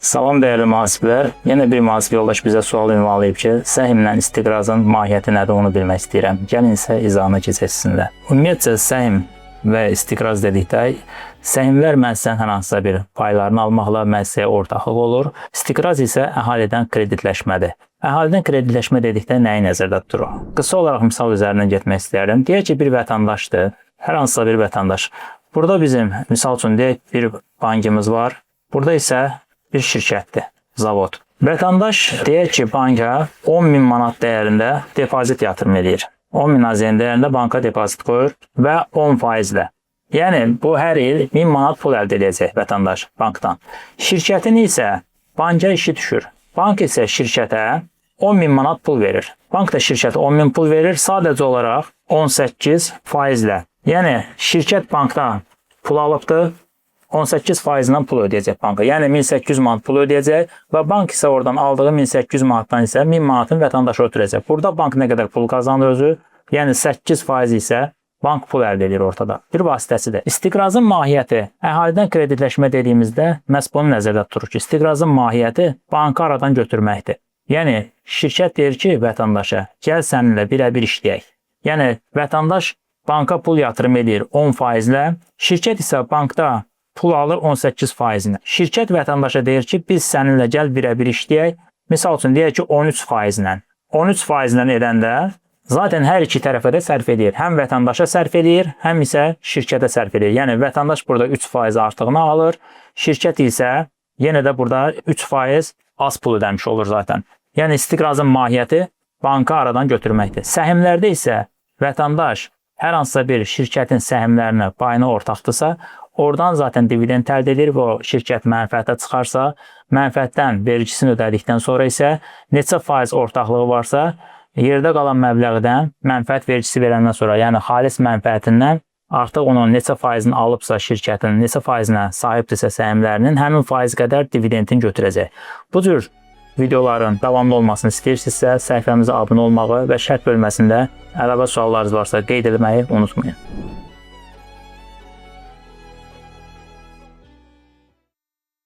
Salam dəyərli mühasiblər. Yenə bir mühasib yoldaş bizə sual ünvanlayıb ki, səhmlə istiqrazın mahiyyəti nədir onu bilmək istəyirəm. Gəlin isə izahına keçək sizinlə. Ümumiyyətcə səhm və istiqraz dedikdə səhmlər müəssisənin hər hansısa bir paylarını almaqla müəssisəyə ortaqlıq olur. İstiqraz isə əhalidən kreditləşmədir. Əhalidən kreditləşmə dedikdə nəyi nəzərdə tutur? Qısa olaraq misal üzərindən getmək istəyirəm. Deyək ki, bir vətəndaşdır, hər hansısa bir vətəndaş. Burada bizim, misal üçün deyək, bir bankımız var. Burada isə bir şirkətdir, zavod. Vətəndaş deyək ki, banka 10.000 manat dəyərində depozit yatırım edir. 10.000 AZN dəyərində banka depozit qoyur və 10%-lə. Yəni, bu hər il 1000 manat pul əldə edəcək vətəndaş bankdan. Şirkətin isə banka işi düşür. Bank isə şirkətə 10.000 manat pul verir. Bank da şirkətə 10.000 pul verir, sadəcə olaraq 18%-lə. Yəni, şirkət bankdan pul alıbdır, 18%-dən pul ödəyəcək banka. Yəni 1800 manat pul ödəyəcək və bank isə oradan aldığı 1800 manatdan isə 1000 manatın vətəndaşa ötürəcək. Burada bank nə qədər pul qazanır özü, yəni 8% isə bank pul əldə edir ortada. Bir vasitəsidir. İstiqrazın mahiyyəti, əhalidən kreditləşmə dediyimizdə məhz bunu nəzərdə tuturur ki, istiqrazın mahiyyəti bankı aradan götürməkdir. Yəni şirkət deyir ki, vətəndaşa, gəl səninlə birə-bir işləyək. Yəni vətəndaş banka pul yatırım edir 10%-lə, şirkət isə bankda pul alır 18%-lə. Şirkət vətəndaşa deyir ki, biz səninlə gəl birə-bir işləyək. Misal üçün deyək ki, 13%-lə. 13%-lə edəndə zaten hər iki tərəfə də sərf edir. Həm vətəndaşa sərf edir, həm isə şirkətə sərf edir. Yəni vətəndaş burada 3% artığını alır, şirkət isə yenə də burada 3% az pul ödəmiş olur zaten. Yəni istiqrazın mahiyyəti banka aradan götürməkdir. Səhmlərdə isə vətəndaş hər hansısa bir şirkətin səhmlərinə, payına ortaqdırsa, oradan zaten dividend əldə edir və o şirkət mənfəətə çıxarsa, mənfəətdən vergisini ödədikdən sonra isə neçə faiz ortaqlığı varsa, yerdə qalan məbləğdən mənfəət vergisi verəndən sonra, yəni xalis mənfəətindən artıq onun neçə faizini alıbsa şirkətin, neçə faizinə sahibdirsə səhmlərinin, həmin faiz qədər dividendini götürəcək. Bu cür videoların davamlı olmasını istəyirsinizsə, səhifəmizə abunə olmağı və şərt bölməsində əlavə suallarınız varsa qeyd etməyi unutmayın.